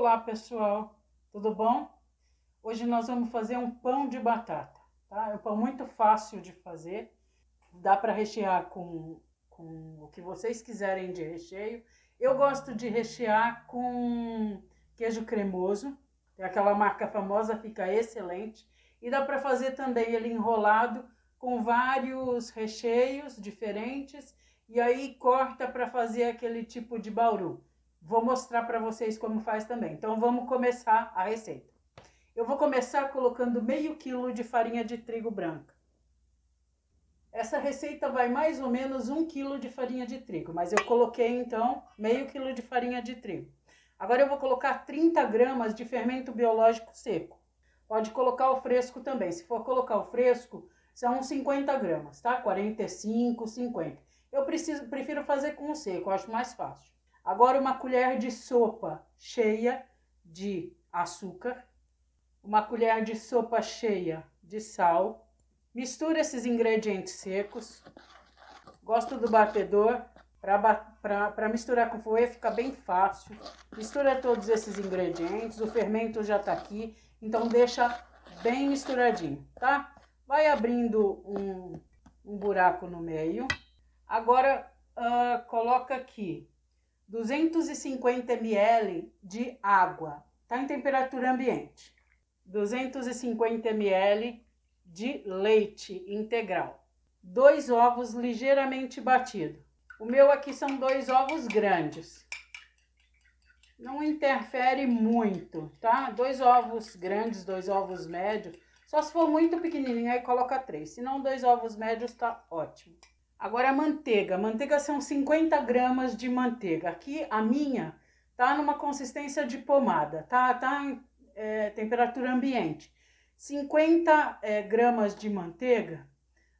Olá pessoal, tudo bom? Hoje nós vamos fazer um pão de batata, tá? É um pão muito fácil de fazer, dá para rechear com o que vocês quiserem de recheio. Eu gosto de rechear com queijo cremoso, tem aquela marca famosa, fica excelente. E dá para fazer também ele enrolado com vários recheios diferentes e aí corta para fazer aquele tipo de bauru. Vou mostrar para vocês como faz também. Então vamos começar a receita. Eu vou começar colocando meio quilo de farinha de trigo branca. Essa receita vai mais ou menos 1 quilo de farinha de trigo, mas eu coloquei então meio quilo de farinha de trigo. Agora eu vou colocar 30 gramas de fermento biológico seco. Pode colocar o fresco também. Se for colocar o fresco, são 50 gramas, tá? 45, 50. Eu prefiro fazer com o seco, eu acho mais fácil. Agora uma colher de sopa cheia de açúcar, uma colher de sopa cheia de sal. Mistura esses ingredientes secos. Gosto do batedor, para misturar com fouet fica bem fácil. Mistura todos esses ingredientes, o fermento já tá aqui, então deixa bem misturadinho, tá? Vai abrindo um buraco no meio. Agora coloca aqui 250 ml de água, tá em temperatura ambiente. 250 ml de leite integral. 2 ovos ligeiramente batidos. O meu aqui são 2 ovos grandes. Não interfere muito, tá? 2 ovos grandes, 2 ovos médios. Só se for muito pequenininho, aí coloca 3. Se não, 2 ovos médios tá ótimo. Agora a manteiga. Manteiga são 50 gramas de manteiga. Aqui a minha tá numa consistência de pomada, tá em temperatura ambiente. 50 gramas de manteiga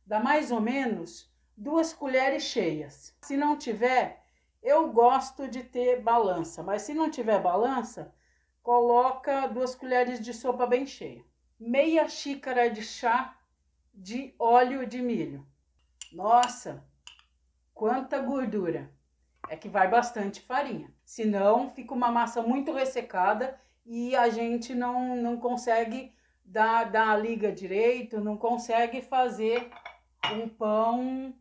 dá mais ou menos 2 colheres cheias. Se não tiver, eu gosto de ter balança, mas se não tiver balança, coloca 2 colheres de sopa bem cheia. Meia xícara de chá de óleo de milho. Nossa, quanta gordura! É que vai bastante farinha, senão fica uma massa muito ressecada e a gente não consegue dar a liga direito, não consegue fazer um pão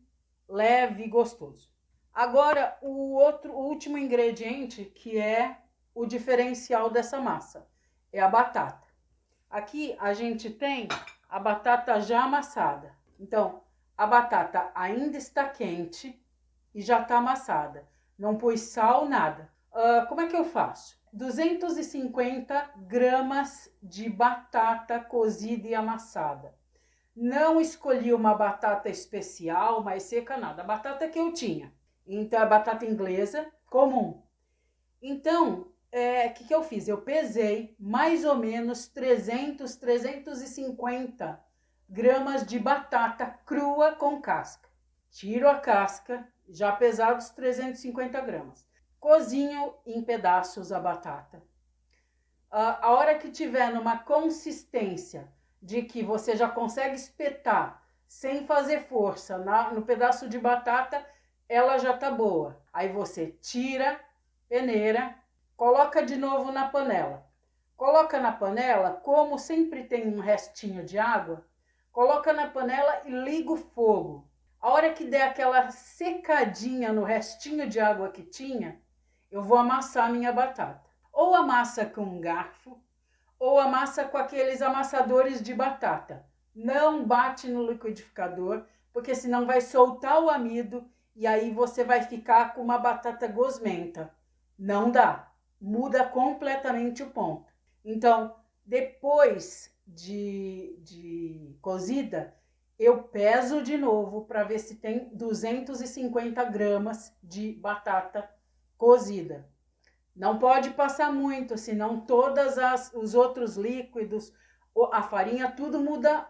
leve e gostoso. Agora, o último ingrediente, que é o diferencial dessa massa, é a batata. Aqui a gente tem a batata já amassada. Então, a batata ainda está quente e já está amassada. Não pus sal, nada. Como é que eu faço? 250 gramas de batata cozida e amassada. Não escolhi uma batata especial, mais seca, nada. A batata que eu tinha. Então, a batata inglesa comum. Então, o que eu fiz? Eu pesei mais ou menos 350 gramas de batata crua com casca. Tiro a casca, já pesados 350 gramas. Cozinho em pedaços a batata. A hora que tiver numa consistência de que você já consegue espetar sem fazer força no pedaço de batata, ela já tá boa. Aí você tira, peneira, coloca de novo na panela. Coloca na panela, como sempre tem um restinho de água, coloca na panela e liga o fogo. A hora que der aquela secadinha no restinho de água que tinha, eu vou amassar minha batata. Ou amassa com um garfo, ou amassa com aqueles amassadores de batata. Não bate no liquidificador, porque senão vai soltar o amido e aí você vai ficar com uma batata gosmenta. Não dá, muda completamente o ponto. Então, depois de cozida, eu peso de novo para ver se tem 250 gramas de batata cozida. Não pode passar muito, senão todos os outros líquidos, a farinha, tudo muda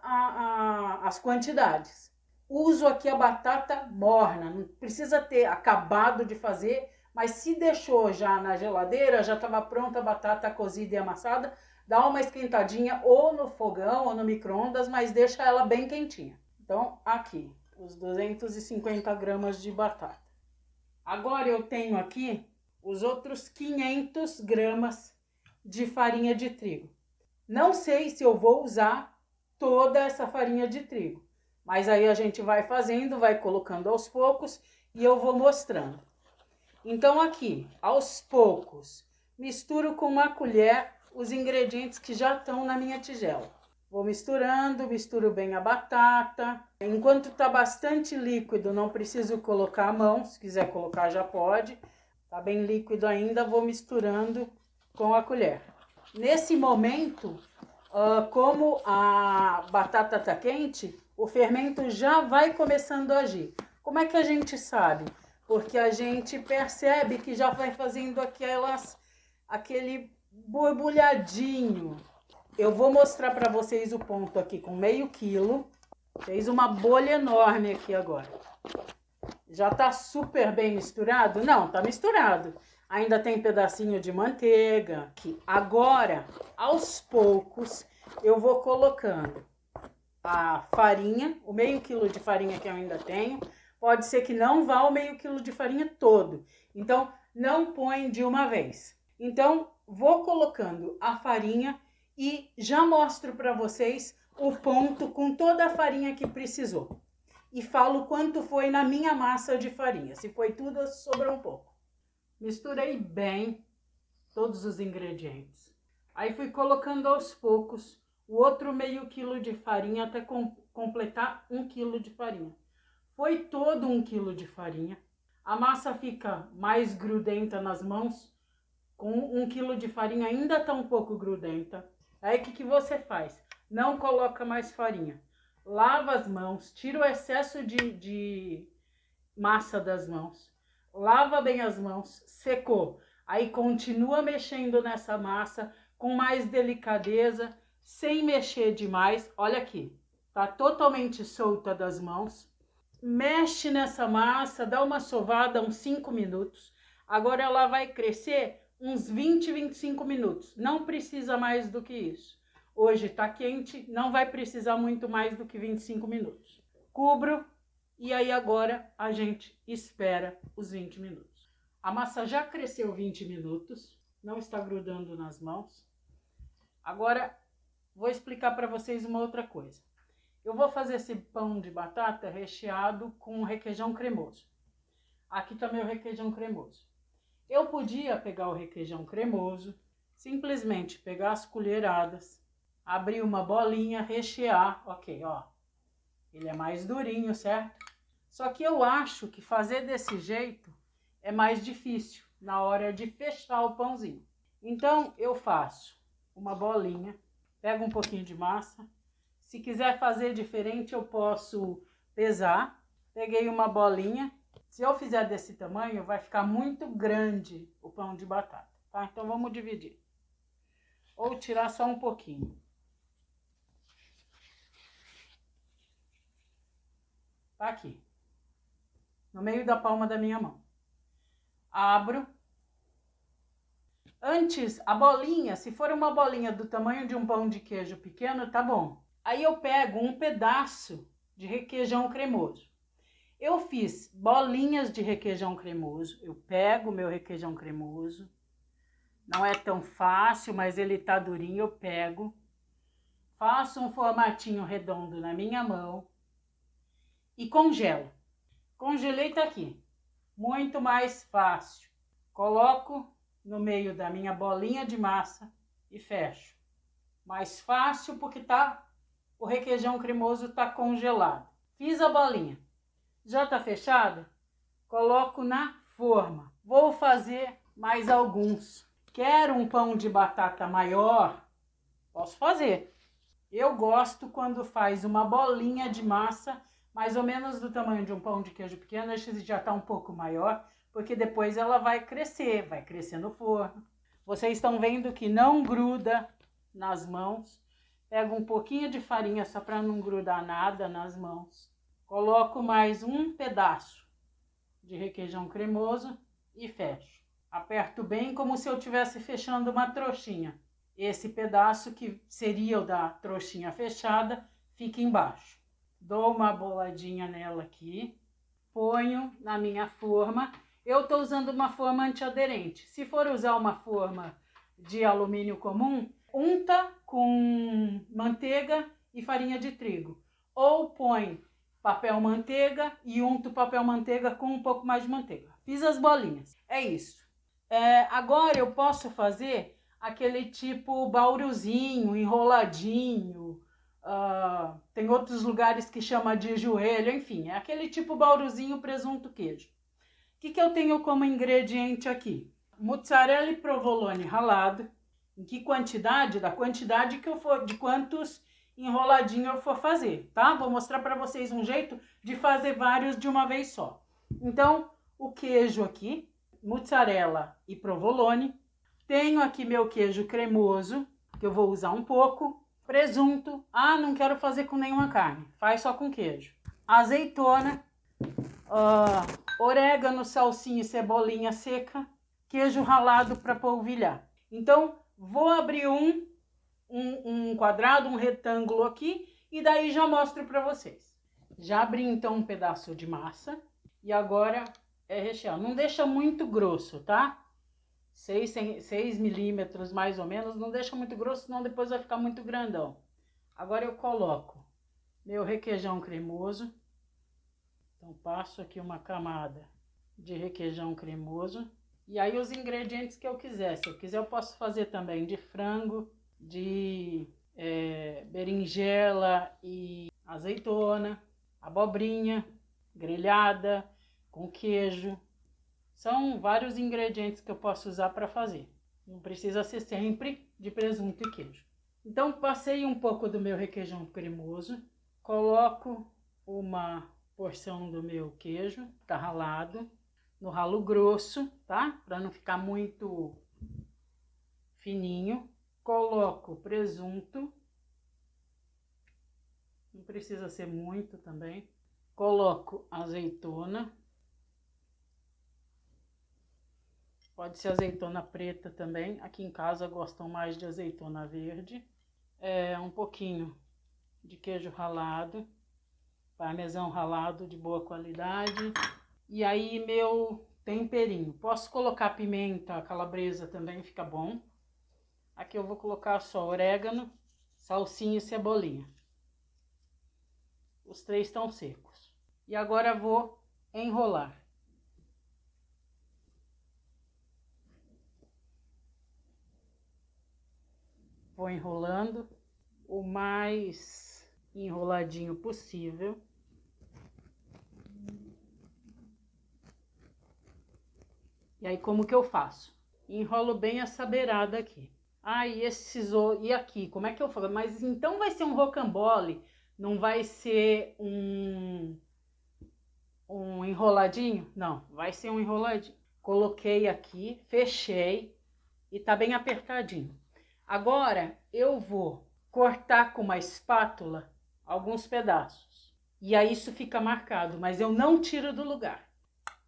as quantidades. Uso aqui a batata morna, não precisa ter acabado de fazer, mas se deixou já na geladeira, já estava pronta a batata cozida e amassada, dá uma esquentadinha ou no fogão ou no micro-ondas, mas deixa ela bem quentinha. Então, aqui, os 250 gramas de batata. Agora eu tenho aqui os outros 500 gramas de farinha de trigo. Não sei se eu vou usar toda essa farinha de trigo, mas aí a gente vai fazendo, vai colocando aos poucos e eu vou mostrando. Então aqui, aos poucos, misturo com uma colher os ingredientes que já estão na minha tigela. Vou misturando, misturo bem a batata. Enquanto está bastante líquido, não preciso colocar a mão, se quiser colocar já pode. Tá bem líquido ainda, vou misturando com a colher. Nesse momento, como a batata está quente, o fermento já vai começando a agir. Como é que a gente sabe? Porque a gente percebe que já vai fazendo aquele borbulhadinho. Eu vou mostrar para vocês o ponto aqui com meio quilo. Fez uma bolha enorme aqui agora. Já tá super bem misturado? Não, tá misturado. Ainda tem pedacinho de manteiga aqui. Agora, aos poucos, eu vou colocando a farinha, o meio quilo de farinha que eu ainda tenho. Pode ser que não vá o meio quilo de farinha todo. Então, não põe de uma vez. Então, vou colocando a farinha e já mostro para vocês o ponto com toda a farinha que precisou. E falo quanto foi na minha massa de farinha. Se foi tudo, sobrou um pouco. Misturei bem todos os ingredientes. Aí fui colocando aos poucos o outro meio quilo de farinha até completar 1 quilo de farinha. Foi todo 1 quilo de farinha. A massa fica mais grudenta nas mãos. Com 1 quilo de farinha ainda está um pouco grudenta. Aí o que você faz? Não coloca mais farinha. Lava as mãos, tira o excesso de massa das mãos. Lava bem as mãos, secou. Aí continua mexendo nessa massa com mais delicadeza, sem mexer demais. Olha aqui, tá totalmente solta das mãos. Mexe nessa massa, dá uma sovada uns 5 minutos. Agora ela vai crescer uns 20, 25 minutos. Não precisa mais do que isso. Hoje tá quente, não vai precisar muito mais do que 25 minutos. Cubro e aí agora a gente espera os 20 minutos. A massa já cresceu 20 minutos, não está grudando nas mãos. Agora vou explicar para vocês uma outra coisa. Eu vou fazer esse pão de batata recheado com requeijão cremoso. Aqui está meu requeijão cremoso. Eu podia pegar o requeijão cremoso, simplesmente pegar as colheradas, abrir uma bolinha, rechear, ok, ó. Ele é mais durinho, certo? Só que eu acho que fazer desse jeito é mais difícil na hora de fechar o pãozinho. Então eu faço uma bolinha, pego um pouquinho de massa. Se quiser fazer diferente, eu posso pesar. Peguei uma bolinha. Se eu fizer desse tamanho, vai ficar muito grande o pão de batata, tá? Então vamos dividir. Ou tirar só um pouquinho. Tá aqui. No meio da palma da minha mão. Abro. Antes, a bolinha, se for uma bolinha do tamanho de um pão de queijo pequeno, tá bom. Aí eu pego um pedaço de requeijão cremoso. Eu fiz bolinhas de requeijão cremoso. Eu pego o meu requeijão cremoso. Não é tão fácil, mas ele tá durinho, eu pego. Faço um formatinho redondo na minha mão. E congelo. Congelei, tá aqui. Muito mais fácil. Coloco no meio da minha bolinha de massa e fecho. Mais fácil porque o requeijão cremoso tá congelado. Fiz a bolinha. Já tá fechada? Coloco na forma. Vou fazer mais alguns. Quero um pão de batata maior? Posso fazer. Eu gosto quando faz uma bolinha de massa mais ou menos do tamanho de um pão de queijo pequeno. Esse já tá um pouco maior, porque depois ela vai crescer no forno. Vocês estão vendo que não gruda nas mãos. Pego um pouquinho de farinha só para não grudar nada nas mãos. Coloco mais um pedaço de requeijão cremoso e fecho. Aperto bem como se eu estivesse fechando uma trouxinha. Esse pedaço que seria o da trouxinha fechada fica embaixo. Dou uma boladinha nela aqui. Ponho na minha forma. Eu estou usando uma forma antiaderente. Se for usar uma forma de alumínio comum, unta com manteiga e farinha de trigo. Ou põe papel manteiga e unta o papel manteiga com um pouco mais de manteiga. Fiz as bolinhas. É isso. Agora eu posso fazer aquele tipo bauruzinho, enroladinho. Tem outros lugares que chama de joelho, enfim, é aquele tipo bauruzinho, presunto, queijo. O que eu tenho como ingrediente aqui? Mussarela e provolone ralado. Em que quantidade? Da quantidade que eu for, de quantos enroladinhos eu for fazer, tá? Vou mostrar para vocês um jeito de fazer vários de uma vez só. Então, o queijo aqui, mussarela e provolone. Tenho aqui meu queijo cremoso, que eu vou usar um pouco. Presunto. Não quero fazer com nenhuma carne. Faz só com queijo. Azeitona. Orégano, salsinha e cebolinha seca. Queijo ralado para polvilhar. Então, vou abrir um quadrado, um retângulo aqui. E daí já mostro para vocês. Já abri então um pedaço de massa. E agora é rechear. Não deixa muito grosso, tá? 6 milímetros mais ou menos, não deixa muito grosso, senão depois vai ficar muito grandão. Agora eu coloco meu requeijão cremoso. Então passo aqui uma camada de requeijão cremoso. E aí os ingredientes que eu quiser. Se eu quiser eu posso fazer também de frango, de berinjela e azeitona, abobrinha grelhada com queijo. São vários ingredientes que eu posso usar para fazer. Não precisa ser sempre de presunto e queijo. Então, passei um pouco do meu requeijão cremoso. Coloco uma porção do meu queijo, tá ralado, no ralo grosso, tá? Para não ficar muito fininho. Coloco presunto. Não precisa ser muito também. Coloco azeitona. Pode ser azeitona preta também. Aqui em casa gostam mais de azeitona verde. Um pouquinho de queijo ralado. Parmesão ralado de boa qualidade. E aí meu temperinho. Posso colocar pimenta calabresa também, fica bom. Aqui eu vou colocar só orégano, salsinha e cebolinha. Os 3 estão secos. E agora vou enrolar. Vou enrolando o mais enroladinho possível. E aí como que eu faço? Enrolo bem essa beirada aqui. E aqui, como é que eu faço? Mas então vai ser um rocambole, não vai ser um enroladinho? Não, vai ser um enroladinho. Coloquei aqui, fechei e tá bem apertadinho. Agora eu vou cortar com uma espátula alguns pedaços. E aí isso fica marcado, mas eu não tiro do lugar.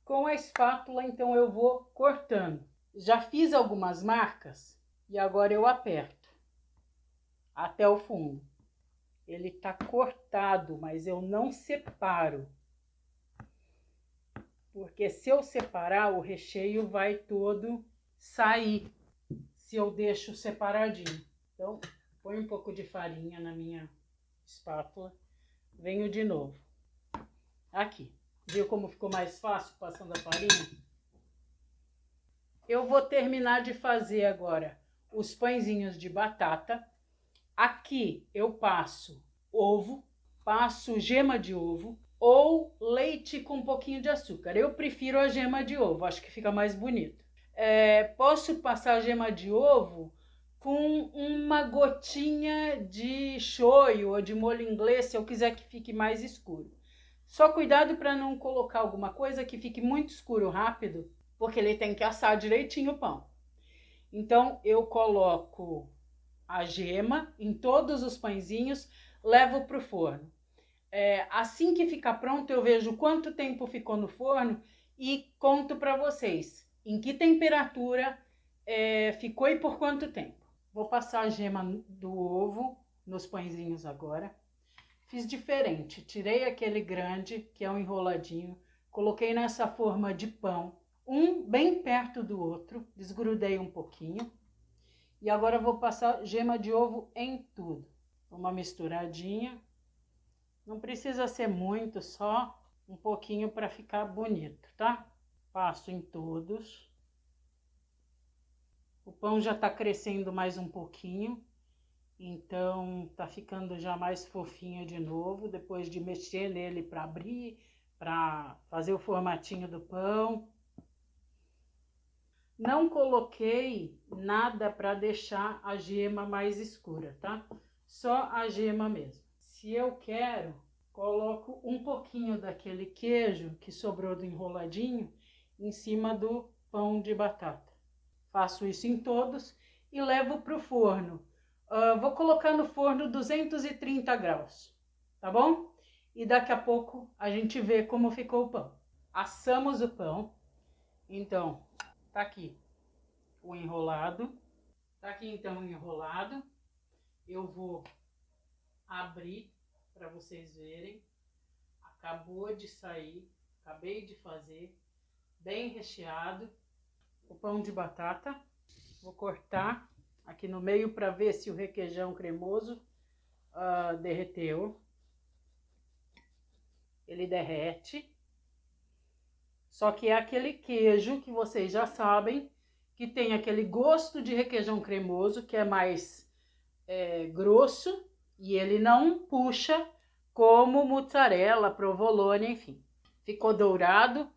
Com a espátula, então, eu vou cortando. Já fiz algumas marcas e agora eu aperto até o fundo. Ele tá cortado, mas eu não separo. Porque se eu separar, o recheio vai todo sair. Se eu deixo separadinho. Então, põe um pouco de farinha na minha espátula. Venho de novo. Aqui. Viu como ficou mais fácil passando a farinha? Eu vou terminar de fazer agora os pãezinhos de batata. Aqui eu passo ovo, passo gema de ovo ou leite com um pouquinho de açúcar. Eu prefiro a gema de ovo, acho que fica mais bonito. Posso passar a gema de ovo com uma gotinha de shoyu ou de molho inglês, se eu quiser que fique mais escuro. Só cuidado para não colocar alguma coisa que fique muito escuro rápido, porque ele tem que assar direitinho o pão. Então eu coloco a gema em todos os pãezinhos, levo para o forno. Assim que ficar pronto, eu vejo quanto tempo ficou no forno e conto para vocês em que temperatura ficou e por quanto tempo. Vou passar a gema do ovo nos pãezinhos agora. Fiz diferente, tirei aquele grande, que é um enroladinho, coloquei nessa forma de pão, um bem perto do outro, desgrudei um pouquinho E agora eu vou passar gema de ovo em tudo. Uma misturadinha. Não precisa ser muito, só um pouquinho para ficar bonito, tá? Passo em todos. O pão já tá crescendo mais um pouquinho. Então, tá ficando já mais fofinho de novo, depois de mexer nele para abrir, para fazer o formatinho do pão. Não coloquei nada para deixar a gema mais escura, tá? Só a gema mesmo. Se eu quero, coloco um pouquinho daquele queijo que sobrou do enroladinho em cima do pão de batata. Faço isso em todos e levo para o forno. Vou colocar no forno 230 graus, tá bom? E daqui a pouco a gente vê como ficou o pão. Assamos o pão. Então, tá aqui o enrolado. Tá aqui então o enrolado. Eu vou abrir para vocês verem. Acabou de sair, acabei de fazer, bem recheado. O pão de batata. Vou cortar aqui no meio para ver se o requeijão cremoso derreteu. Ele derrete. Só que é aquele queijo que vocês já sabem, que tem aquele gosto de requeijão cremoso, que é mais grosso, e ele não puxa como mussarela, provolone, enfim. Ficou dourado.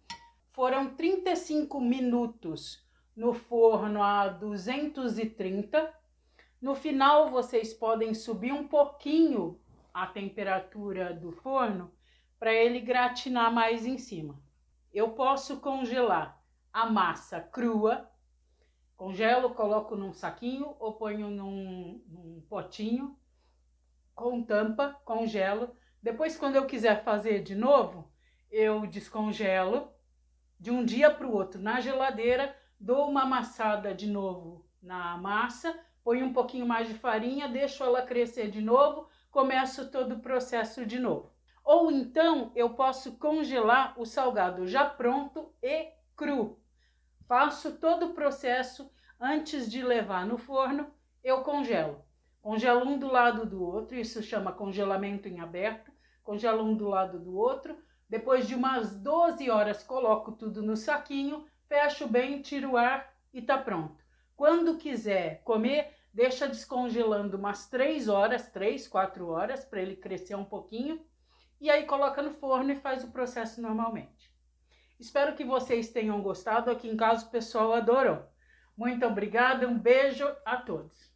Foram 35 minutos no forno a 230. No final, vocês podem subir um pouquinho a temperatura do forno para ele gratinar mais em cima. Eu posso congelar a massa crua. Congelo, coloco num saquinho ou ponho num potinho com tampa, congelo. Depois, quando eu quiser fazer de novo, eu descongelo de um dia para o outro na geladeira, dou uma amassada de novo na massa, ponho um pouquinho mais de farinha, deixo ela crescer de novo, começo todo o processo de novo. Ou então eu posso congelar o salgado já pronto e cru. Faço todo o processo antes de levar no forno, eu congelo. Congelo um do lado do outro, isso chama congelamento em aberto. Congelo um do lado do outro. Depois de umas 12 horas, coloco tudo no saquinho, fecho bem, tiro o ar e tá pronto. Quando quiser comer, deixa descongelando umas 3 horas, 3, 4 horas, para ele crescer um pouquinho. E aí coloca no forno e faz o processo normalmente. Espero que vocês tenham gostado. Aqui em casa o pessoal adorou. Muito obrigada, um beijo a todos.